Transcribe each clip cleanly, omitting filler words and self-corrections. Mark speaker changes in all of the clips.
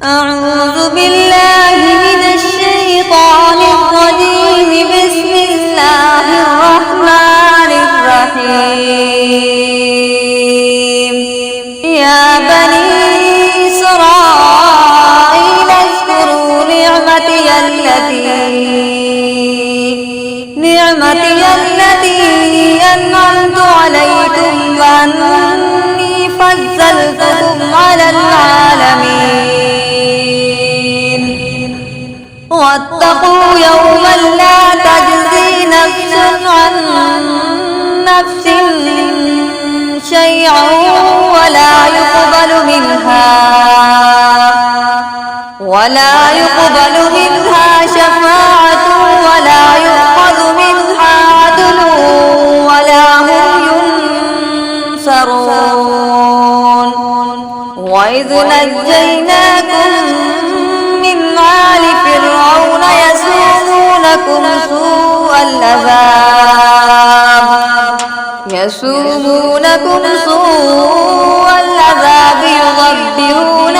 Speaker 1: أعوذ بالله من الشيطان الرجيم. بسم الله الرحمن الرحيم. يا بني إسرائيل اذكروا نعمتي التي أنعمت عليكم وأني فضلتكم على العالمين. واتقوا يوما لا تجزي نفس عن نفس شيئا ولا يقبل منها شفاعة ولا يؤخذ منها عدل ولا هم ينصرون. وإذ نجيناكم من آل فرعون يسومونكم سوء العذاب يذبحون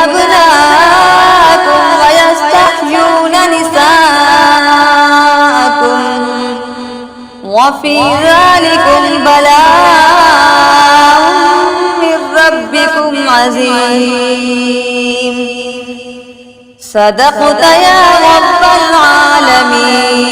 Speaker 1: أبناءكم ويستحيون نساءكم وفي ذلكم بلاء من ربكم عظيم. صدقت يا رب العالمين.